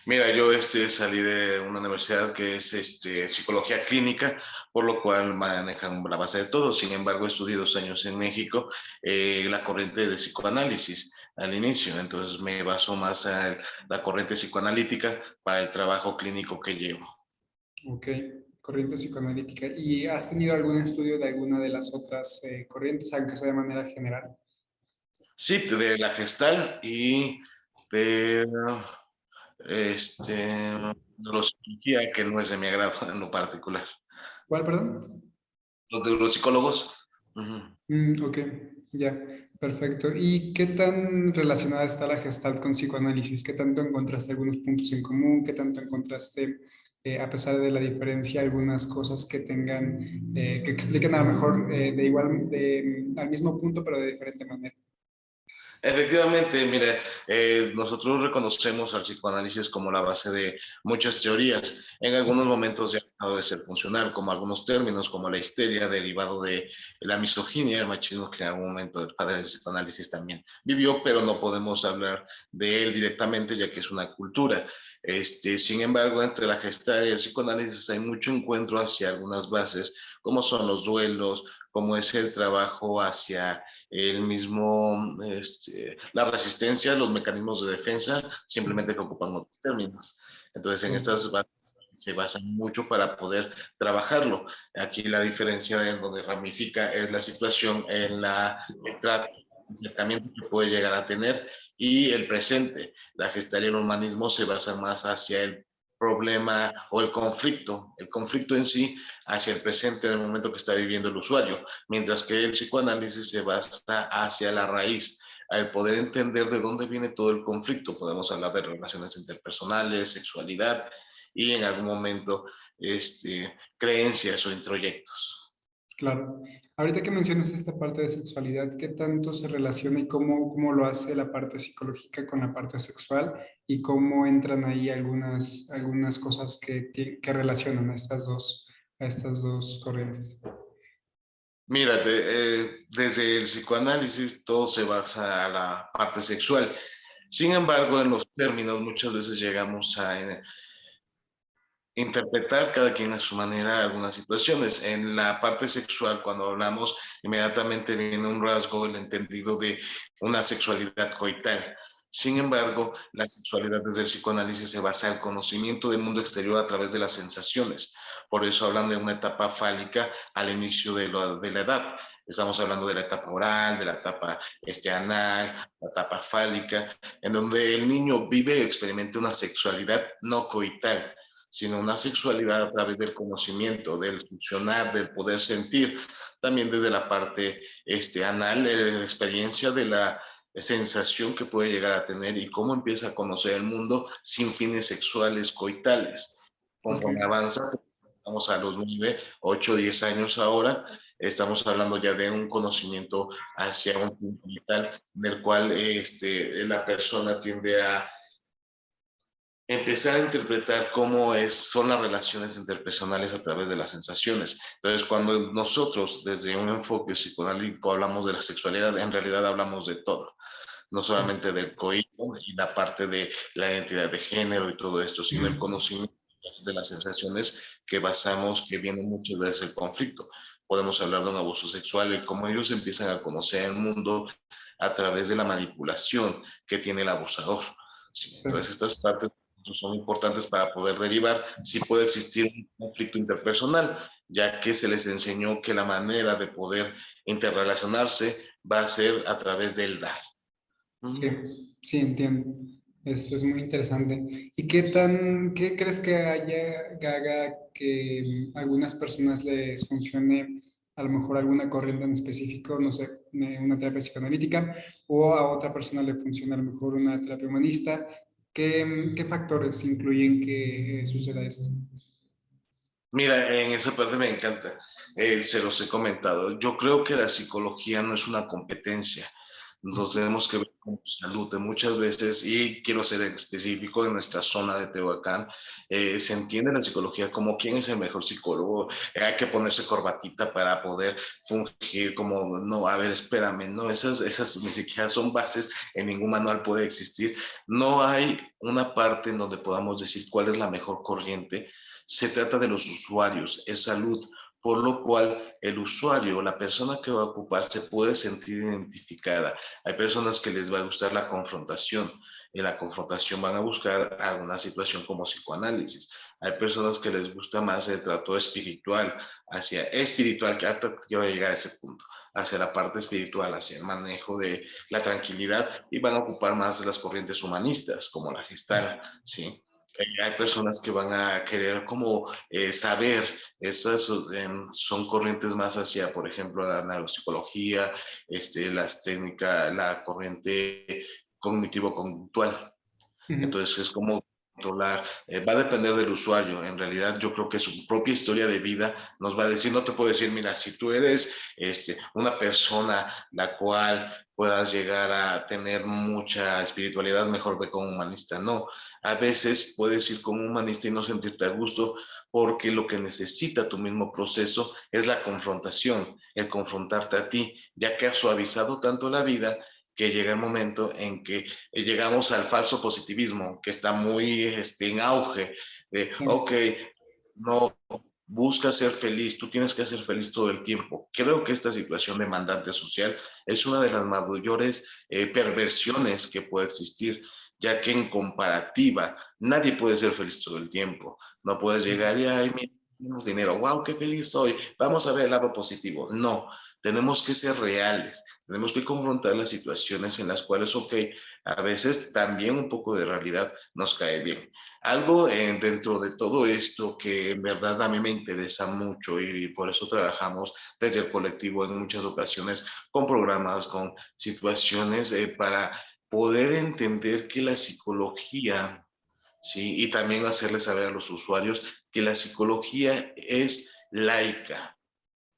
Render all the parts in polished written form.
Mira, yo salí de una universidad que es psicología clínica, por lo cual manejan la base de todo. Sin embargo, estudié 2 años en México la corriente de psicoanálisis al inicio, entonces me baso más a la corriente psicoanalítica para el trabajo clínico que llevo. Ok, corriente psicoanalítica. ¿Y has tenido algún estudio de alguna de las otras corrientes, aunque sea de manera general? Sí, de la gestal y de neuropsicología, que no es de mi agrado en lo particular. ¿Cuál, perdón? Los neuropsicólogos. Ujú. Ok, ya, perfecto. ¿Y qué tan relacionada está la Gestalt con psicoanálisis? ¿Qué tanto encontraste algunos puntos en común? ¿Qué tanto encontraste, a pesar de la diferencia, algunas cosas que tengan, que expliquen a lo mejor de igual, al mismo punto, pero de diferente manera? Efectivamente, mire, nosotros reconocemos al psicoanálisis como la base de muchas teorías. En algunos momentos ya ha dejado de ser funcional, como algunos términos, como la histeria, derivado de la misoginia, el machismo, que en algún momento el padre del psicoanálisis también vivió, pero no podemos hablar de él directamente, ya que es una cultura. Sin embargo, entre la gestalt y el psicoanálisis hay mucho encuentro hacia algunas bases, como son los duelos, como es el trabajo hacia el mismo, la resistencia, los mecanismos de defensa, simplemente que ocupan otros términos. Entonces, en Sí. estas bases se basan mucho para poder trabajarlo. Aquí la diferencia en donde ramifica es la situación en el trato, el acercamiento que puede llegar a tener y el presente. La gestalia y el humanismo se basan más hacia el problema o el conflicto en sí hacia el presente en el momento que está viviendo el usuario, mientras que el psicoanálisis se basa hacia la raíz, al poder entender de dónde viene todo el conflicto. Podemos hablar de relaciones interpersonales, sexualidad y en algún momento creencias o introyectos. Claro. Ahorita que mencionas esta parte de sexualidad, ¿qué tanto se relaciona y cómo lo hace la parte psicológica con la parte sexual y cómo entran ahí algunas cosas que relacionan a estas dos corrientes? Mira, desde el psicoanálisis todo se basa a la parte sexual. Sin embargo, en los términos muchas veces llegamos a interpretar cada quien a su manera algunas situaciones. En la parte sexual, cuando hablamos, inmediatamente viene un rasgo, el entendido de una sexualidad coital. Sin embargo, la sexualidad desde el psicoanálisis se basa en el conocimiento del mundo exterior a través de las sensaciones. Por eso hablan de una etapa fálica al inicio de la edad. Estamos hablando de la etapa oral, de la etapa anal, la etapa fálica, en donde el niño vive y experimenta una sexualidad no coital, sino una sexualidad a través del conocimiento, del funcionar, del poder sentir, también desde la parte anal, la experiencia de la sensación que puede llegar a tener y cómo empieza a conocer el mundo sin fines sexuales coitales. Ok. Conforme avanza, estamos a los 9, 8, 10 años ahora, estamos hablando ya de un conocimiento hacia un punto vital, en el cual la persona tiende a empezar a interpretar son las relaciones interpersonales a través de las sensaciones. Entonces, cuando nosotros desde un enfoque psicoanalítico hablamos de la sexualidad, en realidad hablamos de todo, no solamente del coito y la parte de la identidad de género y todo esto, sino el conocimiento de las sensaciones que viene muchas veces el conflicto. Podemos hablar de un abuso sexual y cómo ellos empiezan a conocer el mundo a través de la manipulación que tiene el abusador. Sí, entonces, estas partes son importantes para poder derivar si puede existir un conflicto interpersonal, ya que se les enseñó que la manera de poder interrelacionarse va a ser a través del dar. Sí, Mm. sí, entiendo. Es muy interesante. ¿Y qué crees que haga que algunas personas les funcione a lo mejor alguna corriente en específico, no sé, una terapia psicoanalítica, o a otra persona le funciona a lo mejor una terapia humanista? ¿Qué factores influyen que suceda esto? Mira, en esa parte me encanta. Se los he comentado. Yo creo que la psicología no es una competencia, nos tenemos que ver como salud. Muchas veces, y quiero ser específico, en nuestra zona de Tehuacán, se entiende la psicología como quién es el mejor psicólogo, hay que ponerse corbatita para poder fungir como, no, a ver, espérame, no, esas ni siquiera son bases, en ningún manual puede existir. No hay una parte en donde podamos decir cuál es la mejor corriente. Se trata de los usuarios, es salud, por lo cual el usuario, la persona que va a ocupar, se puede sentir identificada. Hay personas que les va a gustar la confrontación. En la confrontación van a buscar alguna situación como psicoanálisis. Hay personas que les gusta más el trato espiritual, hacia espiritual, que hasta quiero llegar a ese punto, hacia la parte espiritual, hacia el manejo de la tranquilidad, y van a ocupar más las corrientes humanistas, como la gestal, ¿sí? Hay personas que van a querer como saber, esas son corrientes más hacia, por ejemplo, la neuropsicología, las técnicas, la corriente cognitivo-conductual. Ujú. Entonces es como controlar, va a depender del usuario. En realidad yo creo que su propia historia de vida nos va a decir, no te puedo decir, mira, si tú eres una persona la cual puedas llegar a tener mucha espiritualidad, mejor ve con un humanista. No, a veces puedes ir con un humanista y no sentirte a gusto porque lo que necesita tu mismo proceso es la confrontación, el confrontarte a ti, ya que has suavizado tanto la vida que llega el momento en que llegamos al falso positivismo, que está muy en auge, de, ok, no, busca ser feliz, tú tienes que ser feliz todo el tiempo. Creo que esta situación demandante social es una de las mayores perversiones que puede existir, ya que en comparativa nadie puede ser feliz todo el tiempo. No puedes llegar y, ay, mira, tenemos dinero, wow, qué feliz soy, vamos a ver el lado positivo. No, tenemos que ser reales. Tenemos que confrontar las situaciones en las cuales, ok, a veces también un poco de realidad nos cae bien. Algo dentro de todo esto que en verdad a mí me interesa mucho y por eso trabajamos desde el colectivo en muchas ocasiones con programas, con situaciones para poder entender que la psicología, ¿sí? Y también hacerles saber a los usuarios que la psicología es laica.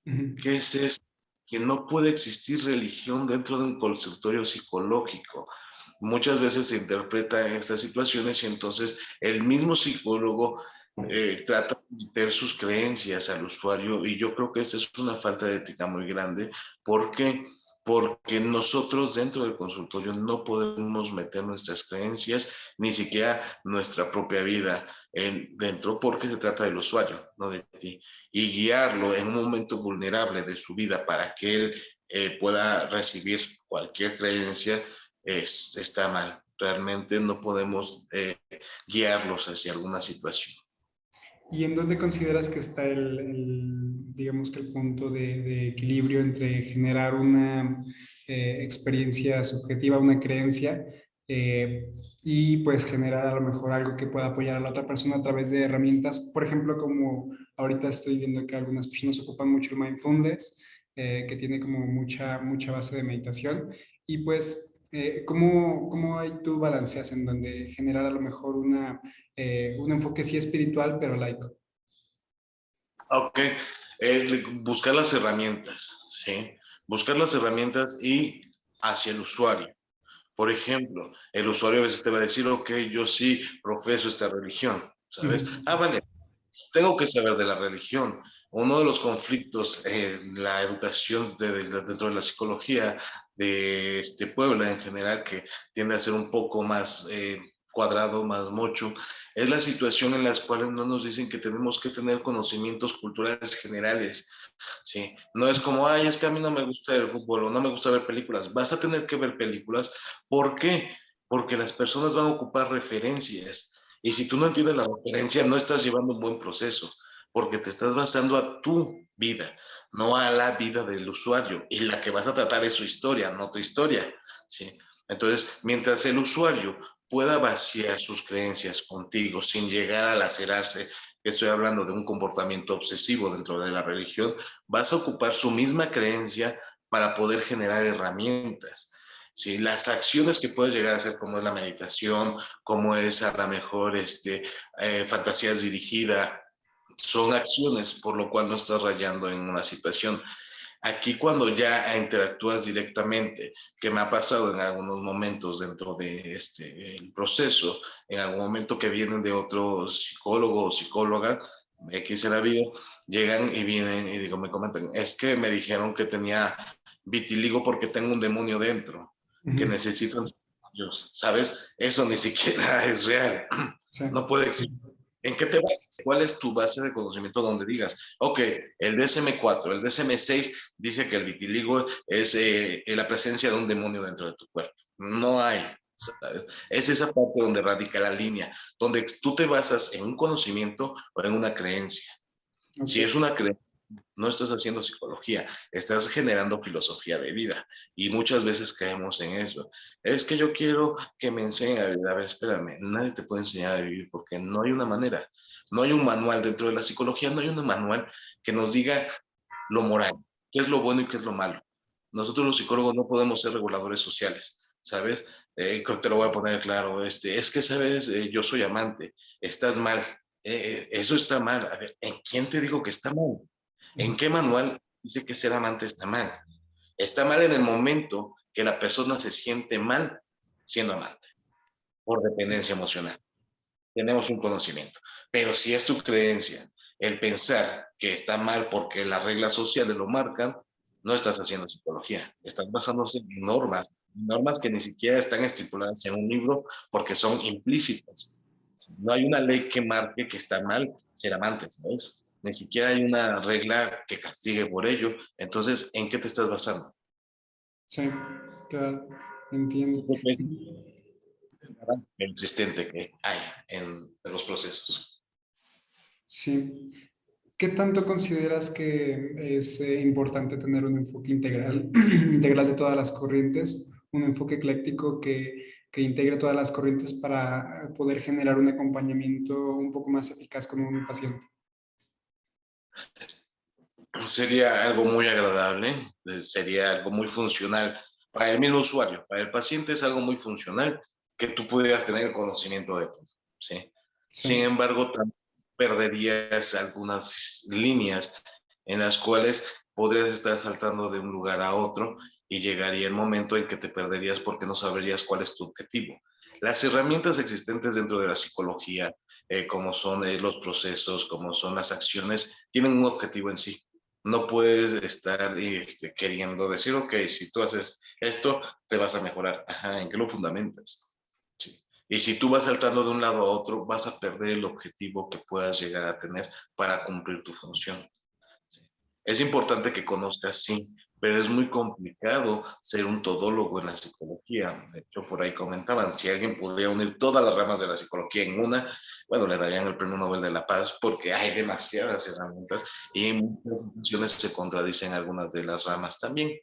Ujú. ¿Qué es esto? Que no puede existir religión dentro de un consultorio psicológico. Muchas veces se interpreta en estas situaciones y entonces el mismo psicólogo trata de meter sus creencias al usuario, y yo creo que esa es una falta de ética muy grande. ¿Por qué? Porque nosotros dentro del consultorio no podemos meter nuestras creencias, ni siquiera nuestra propia vida dentro, porque se trata del usuario, no de ti, y guiarlo en un momento vulnerable de su vida para que él pueda recibir cualquier creencia, está mal. Realmente no podemos guiarlos hacia alguna situación. ¿Y en dónde consideras que está digamos que el punto de equilibrio entre generar una experiencia subjetiva, una creencia, eh, y pues generar a lo mejor algo que pueda apoyar a la otra persona a través de herramientas? Por ejemplo, como ahorita estoy viendo que algunas personas ocupan mucho el mindfulness, que tiene como mucha base de meditación, y pues... ¿cómo ahí tú balanceas en donde generar a lo mejor un enfoque sí espiritual, pero laico? Ok, buscar las herramientas, ¿sí? Buscar las herramientas y hacia el usuario. Por ejemplo, el usuario a veces te va a decir, ok, yo sí profeso esta religión, ¿sabes? Ah, Ujú. vale, tengo que saber de la religión. Uno de los conflictos en la educación dentro de la psicología de Puebla en general, que tiende a ser un poco más cuadrado, más mocho, es la situación en las cuales no nos dicen que tenemos que tener conocimientos culturales generales. Sí, no es como, ay, es que a mí no me gusta el fútbol o no me gusta ver películas. Vas a tener que ver películas. ¿Por qué? Porque las personas van a ocupar referencias. Y si tú no entiendes la referencia, no estás llevando un buen proceso, porque te estás basando a tu vida, no a la vida del usuario. Y la que vas a tratar es su historia, no tu historia. ¿Sí? Entonces, mientras el usuario pueda vaciar sus creencias contigo sin llegar a lacerarse, estoy hablando de un comportamiento obsesivo dentro de la religión, vas a ocupar su misma creencia para poder generar herramientas. ¿Sí? Las acciones que puedes llegar a hacer, como es la meditación, como es a lo mejor fantasías dirigidas, son acciones, por lo cual no estás rayando en una situación. Aquí cuando ya interactúas directamente, que me ha pasado en algunos momentos dentro de el proceso, en algún momento que vienen de otro psicólogo o psicóloga, X en la vida, llegan y vienen y digo, me comentan, es que me dijeron que tenía vitiligo porque tengo un demonio dentro, que Ujú. necesito Dios, ¿sabes? Eso ni siquiera es real, Sí, no puede existir. ¿En qué te basas? ¿Cuál es tu base de conocimiento donde digas, ok, el DSM-4, el DSM-6 dice que el vitiligo es la presencia de un demonio dentro de tu cuerpo? No hay, ¿sabes? Es esa parte donde radica la línea, donde tú te basas en un conocimiento o en una creencia. ok. Si es una creencia, no estás haciendo psicología, estás generando filosofía de vida y muchas veces caemos en eso. Es que yo quiero que me enseñen a vivir. A ver, espérame, nadie te puede enseñar a vivir porque no hay una manera, no hay un manual dentro de la psicología, no hay un manual que nos diga lo moral, qué es lo bueno y qué es lo malo. Nosotros los psicólogos no podemos ser reguladores sociales, ¿sabes? Te lo voy a poner claro, es que, ¿sabes? Yo soy amante, estás mal, eso está mal. A ver, ¿en quién te digo que está mal? ¿En qué manual dice que ser amante está mal? Está mal en el momento que la persona se siente mal siendo amante, por dependencia emocional. Tenemos un conocimiento. Pero si es tu creencia el pensar que está mal porque las reglas sociales lo marcan, no estás haciendo psicología. Estás basándose en normas que ni siquiera están estipuladas en un libro porque son implícitas. No hay una ley que marque que está mal ser amante, ¿sabes? Ni siquiera hay una regla que castigue por ello. Entonces, ¿en qué te estás basando? Sí, claro, entiendo. Es el existente que hay en los procesos. Sí. ¿Qué tanto consideras que es importante tener un enfoque integral, integral de todas las corrientes, un enfoque ecléctico que integre todas las corrientes para poder generar un acompañamiento un poco más eficaz con un paciente? Sería algo muy agradable, sería algo muy funcional para el mismo usuario. Para el paciente es algo muy funcional que tú pudieras tener el conocimiento de todo, ¿sí? Sin Sí, embargo, también perderías algunas líneas en las cuales podrías estar saltando de un lugar a otro y llegaría el momento en que te perderías porque no sabrías cuál es tu objetivo. Las herramientas existentes dentro de la psicología, como son los procesos, como son las acciones, tienen un objetivo en sí. No puedes estar queriendo decir, ok, si tú haces esto, te vas a mejorar. Ajá, ¿en qué lo fundamentas? Sí. Y si tú vas saltando de un lado a otro, vas a perder el objetivo que puedas llegar a tener para cumplir tu función. Sí. Es importante que conozcas, sí, pero es muy complicado ser un todólogo en la psicología. De hecho, por ahí comentaban, si alguien pudiera unir todas las ramas de la psicología en una, bueno, le darían el Premio Nobel de la Paz porque hay demasiadas herramientas y en muchas ocasiones se contradicen algunas de las ramas también.